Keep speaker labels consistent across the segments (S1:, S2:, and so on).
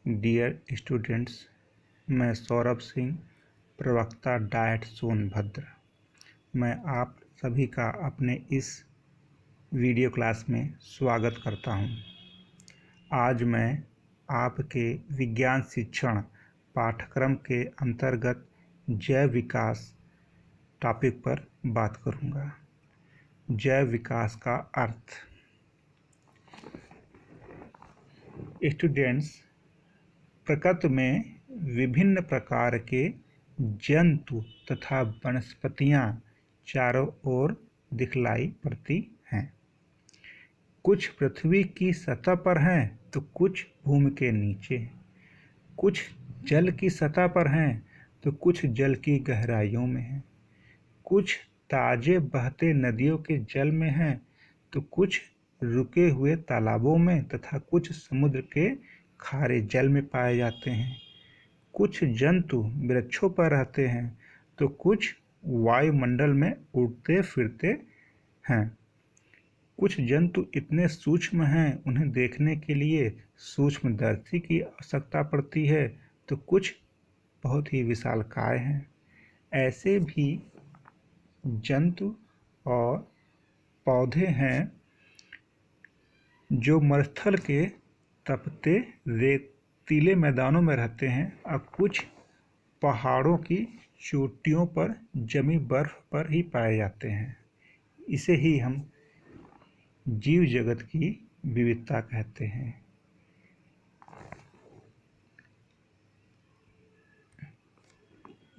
S1: Dear students, मैं सौरभ सिंह, प्रवक्ता diet Sonbhadra. मैं आप सभी का अपने इस वीडियो क्लास में स्वागत करता हूं। आज मैं आपके विज्ञान शिक्षण पाठ्यक्रम के अंतर्गत जैव विकास टॉपिक पर बात करूंगा। जैव विकास का अर्थ। स्टूडेंट्स, प्रकृति में विभिन्न प्रकार के जंतु तथा वनस्पतियां चारों ओर दिखलाई पड़ती हैं। कुछ पृथ्वी की सतह पर हैं तो कुछ भूमि के नीचे, कुछ जल की सतह पर हैं तो कुछ जल की गहराइयों में हैं, कुछ ताजे बहते नदियों के जल में हैं तो कुछ रुके हुए तालाबों में तथा कुछ समुद्र के खारे जल में पाए जाते हैं। कुछ जंतु वृक्षों पर रहते हैं तो कुछ वायुमंडल में उड़ते फिरते हैं। कुछ जंतु इतने सूक्ष्म हैं उन्हें देखने के लिए सूक्ष्मदर्शी की आवश्यकता पड़ती है, तो कुछ बहुत ही विशालकाय हैं। ऐसे भी जंतु और पौधे हैं जो मरुस्थल के तपते रेतीले मैदानों में रहते हैं और कुछ पहाड़ों की चोटियों पर जमी बर्फ पर ही पाए जाते हैं। इसे ही हम जीव जगत की विविधता कहते हैं।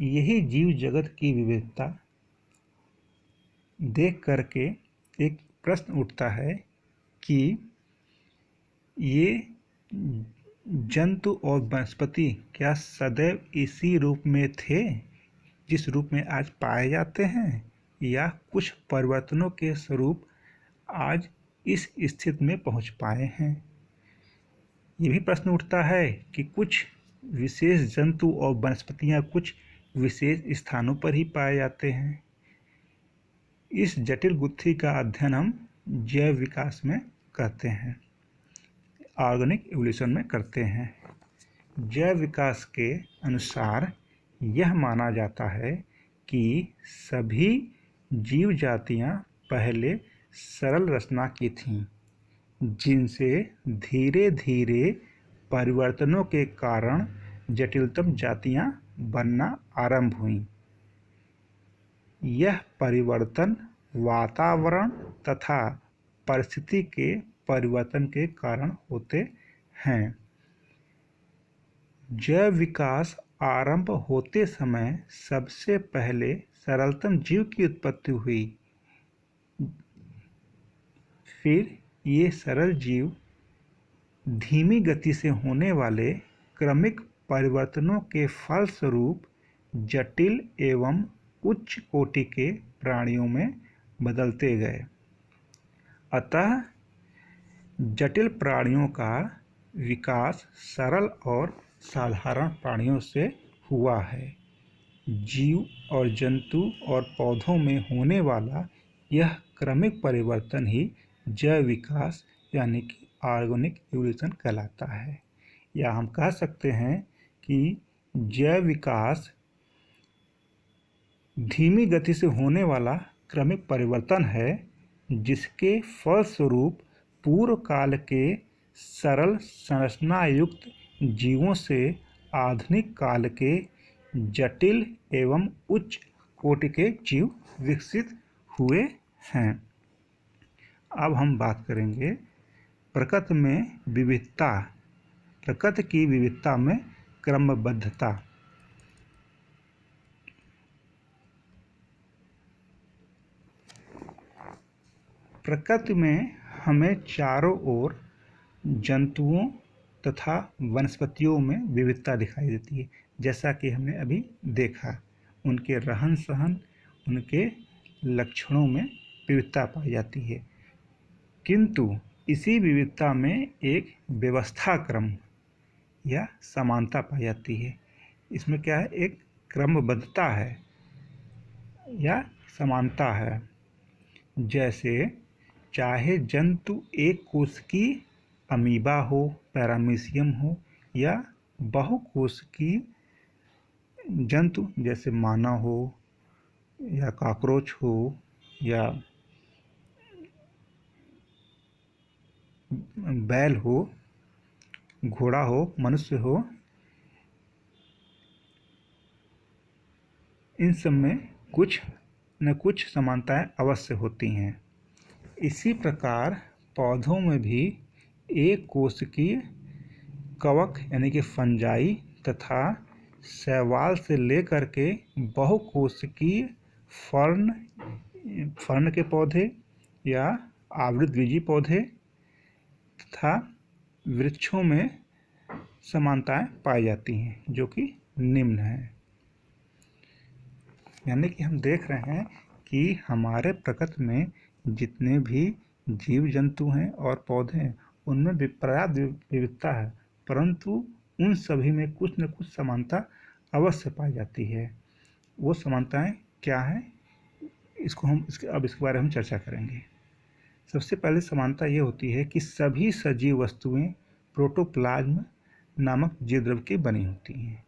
S1: यही जीव जगत की विविधता देख करके एक प्रश्न उठता है कि ये जंतु और वनस्पति क्या सदैव इसी रूप में थे जिस रूप में आज पाए जाते हैं, या कुछ परिवर्तनों के स्वरूप आज इस स्थिति में पहुंच पाए हैं। ये भी प्रश्न उठता है कि कुछ विशेष जंतु और वनस्पतियां कुछ विशेष स्थानों पर ही पाए जाते हैं। इस जटिल गुत्थी का अध्ययन हम जैव विकास में करते हैं, ऑर्गेनिक इवोल्यूशन में करते हैं। जैव विकास के अनुसार यह माना जाता है कि सभी जीव जातियां पहले सरल रचना की थीं, जिनसे धीरे धीरे परिवर्तनों के कारण जटिलतम जातियां बनना आरंभ हुईं। यह परिवर्तन वातावरण तथा परिस्थिति के परिवर्तन के कारण होते हैं। जैव विकास आरंभ होते समय सबसे पहले सरलतम जीव की उत्पत्ति हुई। फिर ये सरल जीव धीमी गति से होने वाले क्रमिक परिवर्तनों के फलस्वरूप जटिल एवं उच्च कोटि के प्राणियों में बदलते गए। अतः जटिल प्राणियों का विकास सरल और साधारण प्राणियों से हुआ है। जीव और जंतु और पौधों में होने वाला यह क्रमिक परिवर्तन ही जैव विकास यानी कि ऑर्गेनिक इवोल्यूशन कहलाता है। या हम कह सकते हैं कि जैव विकास धीमी गति से होने वाला क्रमिक परिवर्तन है, जिसके फलस्वरूप पूर्व काल के सरल संरचना युक्त जीवों से आधुनिक काल के जटिल एवं उच्च कोटि के जीव विकसित हुए हैं। अब हम बात करेंगे प्रकृति में विविधता, प्रकृति की विविधता में क्रमबद्धता। प्रकृति में हमें चारों ओर जंतुओं तथा वनस्पतियों में विविधता दिखाई देती है। जैसा कि हमने अभी देखा, उनके रहन सहन, उनके लक्षणों में विविधता पाई जाती है। किंतु इसी विविधता में एक व्यवस्था क्रम या समानता पाई जाती है। इसमें क्या है, एक क्रमबद्धता है या समानता है। जैसे चाहे जंतु एक कोश की अमीबा हो, पैरामीशियम हो या बहुकोशिकीय जंतु जैसे मानव हो या कॉकरोच हो या बैल हो, घोड़ा हो, मनुष्य हो, इन सब में कुछ न कुछ समानताएं अवश्य होती हैं। इसी प्रकार पौधों में भी एक कोशिकीय कवक यानी कि फंजाई तथा शैवाल से लेकर के बहुकोशिकीय फर्न के पौधे या आवृतबीजी पौधे तथा वृक्षों में समानताएं पाई जाती हैं, जो कि निम्न है। यानी कि हम देख रहे हैं कि हमारे प्रकृति में जितने भी जीव जंतु हैं और पौधे हैं, उनमें पर्याप्त विविधता है, परंतु उन सभी में कुछ न कुछ समानता अवश्य पाई जाती है। वो समानताएं क्या है, इसके बारे में हम चर्चा करेंगे। सबसे पहले समानता ये होती है कि सभी सजीव वस्तुएं प्रोटोप्लाज्म नामक जीवद्रव्य की बनी होती हैं।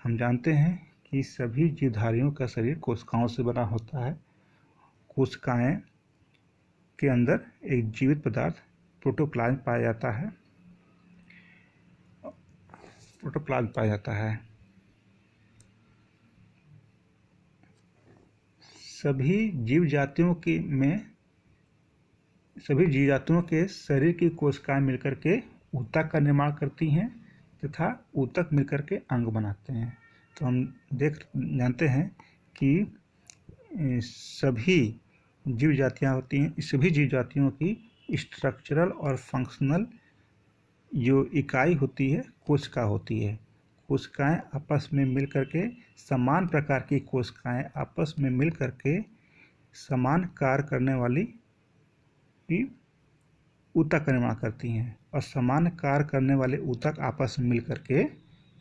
S1: हम जानते हैं कि सभी जीवधारियों का शरीर कोशिकाओं से बना होता है। कोशिकाएं के अंदर एक जीवित पदार्थ प्रोटोप्लाज्म पाया जाता है। सभी जीव जातियों के शरीर की कोशिकाएं मिलकर के ऊतक का निर्माण करती हैं तथा ऊतक मिलकर के अंग बनाते हैं। तो हम जानते हैं कि सभी जीव जातियां होती हैं, सभी जीव जातियों की स्ट्रक्चरल और फंक्शनल जो इकाई होती है कोशिका होती है। कोशिकाएं आपस में मिलकर के समान प्रकार की कोशिकाएं आपस में मिलकर के समान कार्य करने वाली ऊतक का निर्माण करती हैं और समान कार्य करने वाले ऊतक आपस में मिलकर के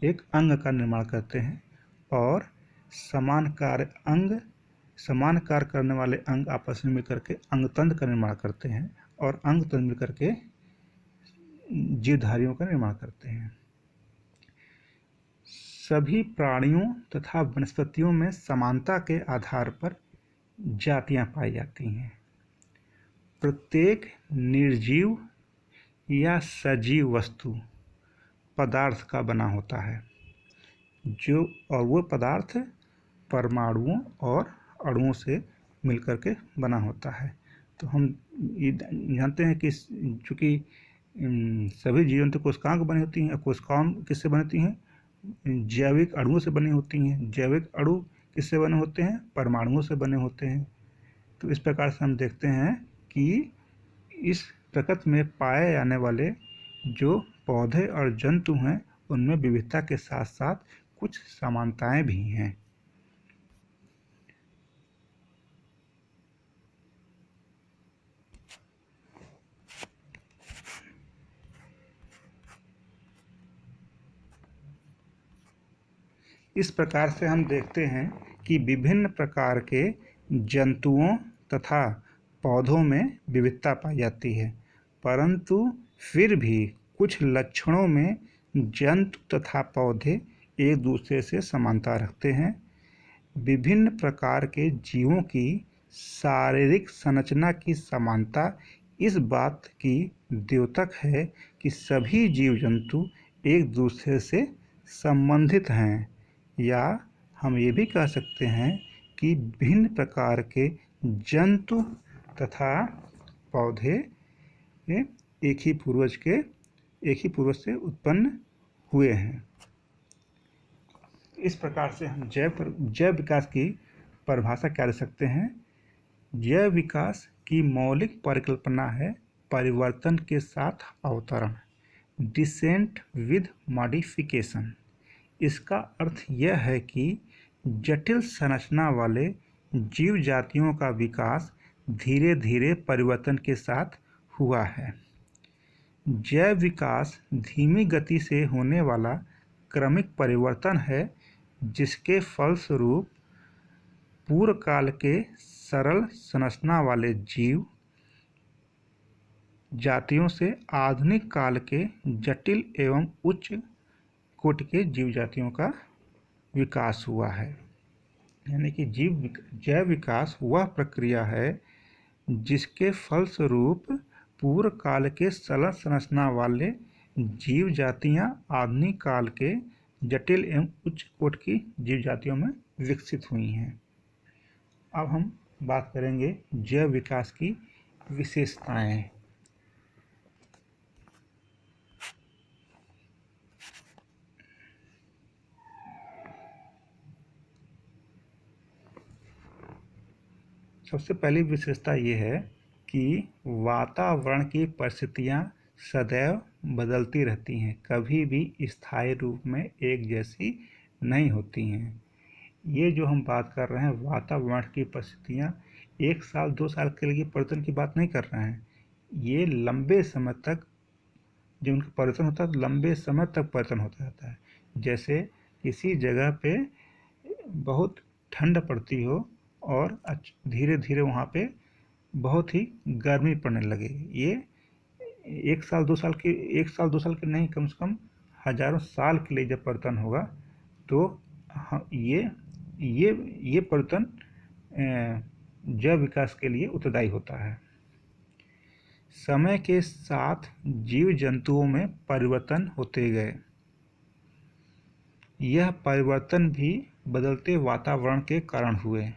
S1: एक अंग का निर्माण करते हैं और समान कार्य करने वाले अंग आपस में मिलकर के अंगतंत्र का निर्माण करते हैं और अंगतंत्र मिलकर के जीवधारियों का निर्माण करते हैं। सभी प्राणियों तथा वनस्पतियों में समानता के आधार पर जातियां पाई जाती हैं। प्रत्येक निर्जीव या सजीव वस्तु पदार्थ का बना होता है, और वो पदार्थ परमाणुओं और अणुओं से मिलकर के बना होता है। तो हम ये जानते हैं कि चूँकि सभी जीवन तो कोशिकाओं बनी होती हैं, और कोशिकाओं किससे बनती हैं? जैविक अणुओं से बनी होती हैं। जैविक अणु किससे बने होते हैं? परमाणुओं से बने होते हैं। तो इस प्रकार से हम देखते हैं कि इस प्रकृति में पाए जाने वाले जो पौधे और जंतु हैं, उनमें विविधता के साथ साथ कुछ समानताएं भी हैं। इस प्रकार से हम देखते हैं कि विभिन्न प्रकार के जंतुओं तथा पौधों में विविधता पाई जाती है, परंतु फिर भी कुछ लक्षणों में जंतु तथा पौधे एक दूसरे से समानता रखते हैं। विभिन्न प्रकार के जीवों की शारीरिक संरचना की समानता इस बात की द्योतक है कि सभी जीव जंतु एक दूसरे से संबंधित हैं, या हम ये भी कह सकते हैं कि भिन्न प्रकार के जंतु तथा पौधे एक ही पूर्वज से उत्पन्न हुए हैं। इस प्रकार से हम जैव विकास की परिभाषा क्या दे सकते हैं? जैव विकास की मौलिक परिकल्पना है परिवर्तन के साथ अवतरण, डिसेंट विद मॉडिफिकेशन। इसका अर्थ यह है कि जटिल संरचना वाले जीव जातियों का विकास धीरे धीरे परिवर्तन के साथ हुआ है। जैव विकास धीमी गति से होने वाला क्रमिक परिवर्तन है, जिसके फलस्वरूप पूर्व काल के सरल संरचना वाले जीव जातियों से आधुनिक काल के जटिल एवं उच्च कोटि के जीव जातियों का विकास हुआ है। यानी कि जैव विकास वह प्रक्रिया है जिसके फलस्वरूप पूर्व काल के सरल संरचना वाले जीव जातियां आधुनिक काल के जटिल एवं उच्च कोटि की जीव जातियों में विकसित हुई हैं। अब हम बात करेंगे जैव विकास की विशेषताएं। सबसे पहली विशेषता ये है कि वातावरण की परिस्थितियां सदैव बदलती रहती हैं, कभी भी स्थायी रूप में एक जैसी नहीं होती हैं। ये जो हम बात कर रहे हैं वातावरण की परिस्थितियां 1 साल 2 साल के लिए परिवर्तन की बात नहीं कर रहे हैं। ये लंबे समय तक जब उनका परिवर्तन होता है तो लंबे समय तक परिवर्तन होता रहता है। जैसे किसी जगह पे बहुत ठंड पड़ती हो और धीरे धीरे वहाँ पे बहुत ही गर्मी पड़ने लगे। ये 1 साल 2 साल के नहीं, कम से कम हजारों साल के लिए जब परिवर्तन होगा तो ये परिवर्तन जैव विकास के लिए उत्तरदायी होता है। समय के साथ जीव जंतुओं में परिवर्तन होते गए। यह परिवर्तन भी बदलते वातावरण के कारण हुए।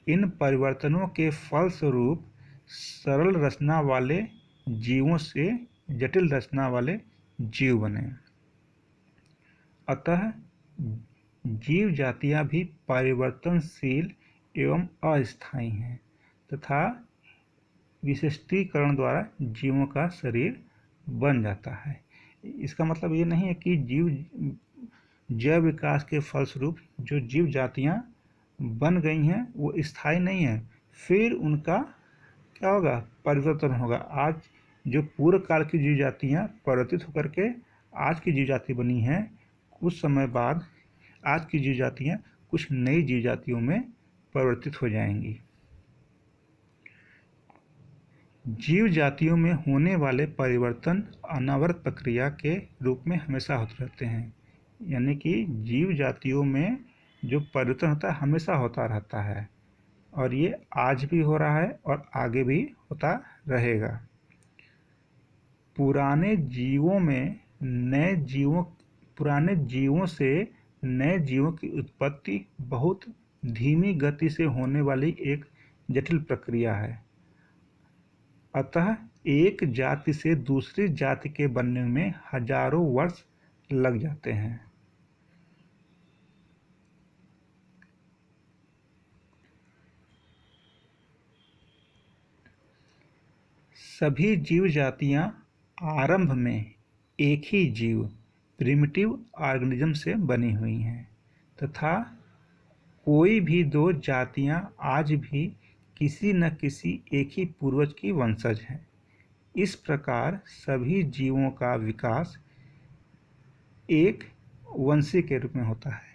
S1: इन परिवर्तनों के फलस्वरूप सरल रचना वाले जीवों से जटिल रचना वाले जीव बने। अतः जीव जातियां भी परिवर्तनशील एवं अस्थायी हैं तथा विशिष्टीकरण द्वारा जीवों का शरीर बन जाता है। इसका मतलब ये नहीं है कि जैव विकास के फलस्वरूप जो जीव जातियां बन गई हैं वो स्थायी नहीं है, फिर उनका क्या होगा, परिवर्तन होगा। आज जो पूर्व काल की जीव जातियां परिवर्तित होकर के आज की जीव जाति बनी हैं, कुछ समय बाद आज की जीव जातियां कुछ नई जीव जातियों में परिवर्तित हो जाएंगी। जीव जातियों में होने वाले परिवर्तन अनवरत प्रक्रिया के रूप में हमेशा होते रहते हैं। यानी कि जीव जातियों में जो परिवर्तन होता है हमेशा होता रहता है और ये आज भी हो रहा है और आगे भी होता रहेगा। पुराने जीवों से नए जीवों की उत्पत्ति बहुत धीमी गति से होने वाली एक जटिल प्रक्रिया है। अतः एक जाति से दूसरी जाति के बनने में हजारों वर्ष लग जाते हैं। सभी जीव जातियां आरंभ में एक ही जीव प्रिमिटिव ऑर्गेनिज्म से बनी हुई हैं तथा कोई भी दो जातियां आज भी किसी न किसी एक ही पूर्वज की वंशज हैं। इस प्रकार सभी जीवों का विकास एक वंशी के रूप में होता है।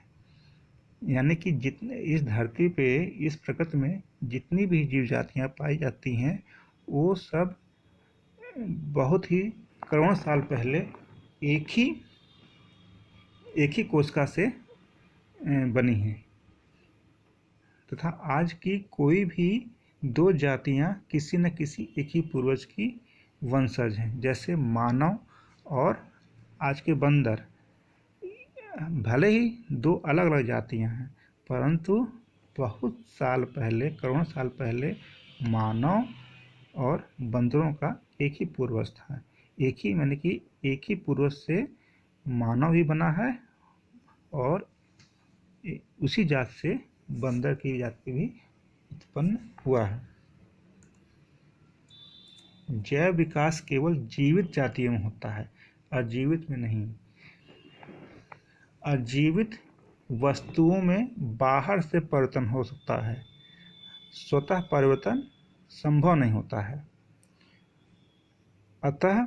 S1: यानी कि जितने इस धरती पे इस प्रकृति में जितनी भी जीव जातियाँ पाई जाती हैं वो सब बहुत ही करोड़ों साल पहले एक ही कोशिका से बनी हैं तथा आज की कोई भी दो जातियां किसी न किसी एक ही पूर्वज की वंशज हैं। जैसे मानव और आज के बंदर, भले ही दो अलग अलग जातियां हैं परंतु बहुत साल पहले, करोड़ों साल पहले मानव और बंदरों का एक ही पूर्वज था। एक ही पूर्वज से मानव भी बना है और उसी जात से बंदर की जाति भी उत्पन्न हुआ है। जैव विकास केवल जीवित जातियों में होता है, अजीवित में नहीं। अजीवित वस्तुओं में बाहर से परिवर्तन हो सकता है, स्वतः परिवर्तन संभव नहीं होता है। अतः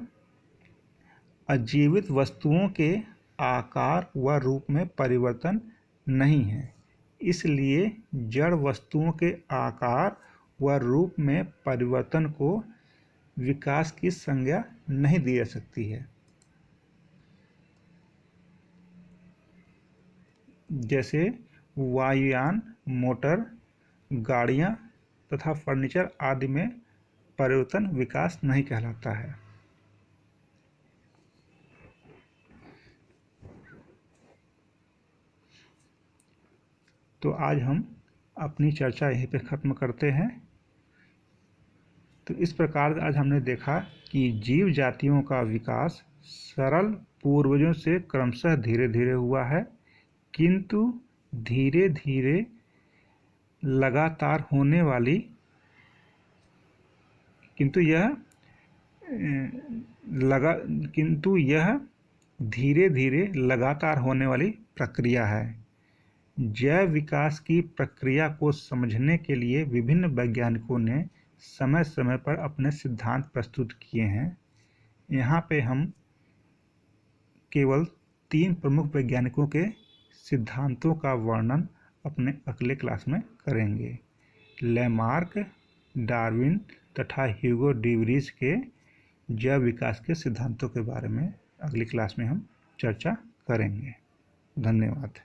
S1: अजीवित वस्तुओं के आकार व रूप में परिवर्तन नहीं है, इसलिए जड़ वस्तुओं के आकार व रूप में परिवर्तन को विकास की संज्ञा नहीं दी जा सकती है। जैसे वायुयान, मोटर, गाड़ियाँ तथा फर्नीचर आदि में परिवर्तन विकास नहीं कहलाता है। तो आज हम अपनी चर्चा यहीं पे ख़त्म करते हैं। तो इस प्रकार आज हमने देखा कि जीव जातियों का विकास सरल पूर्वजों से क्रमशः धीरे धीरे हुआ है, किंतु धीरे धीरे लगातार होने वाली किंतु यह धीरे धीरे लगातार होने वाली प्रक्रिया है। जैव विकास की प्रक्रिया को समझने के लिए विभिन्न वैज्ञानिकों ने समय समय पर अपने सिद्धांत प्रस्तुत किए हैं। यहाँ पे हम केवल 3 प्रमुख वैज्ञानिकों के सिद्धांतों का वर्णन अपने अगले क्लास में करेंगे। लैमार्क, डार्विन तथा ह्यूगो डी व्रीज के जैव विकास के सिद्धांतों के बारे में अगली क्लास में हम चर्चा करेंगे। धन्यवाद।